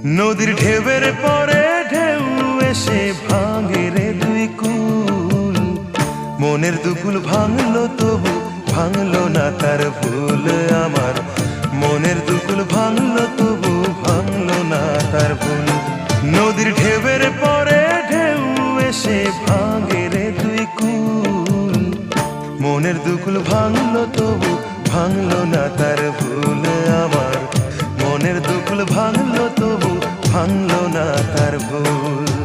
নদীর ঢেউয়ের পরে ঢেউ এসে ভাঙে রে দুই কুল। মনের দুকুল ভাঙলো তবু ভাঙলো না তার ভুল আমার। মনের দুকুল ভাঙলো তবু ভাঙলো না তার ভুল। নদীর ঢেউয়ের পরে ঢেউ এসে ভাঙে রে দুই কুল। মনের দুকুল ভাঙলো তবু ভাঙলো না তার ভুল আমার। মনের দুকুল ভাঙলো তবু ভাঙলো না তার ভুল।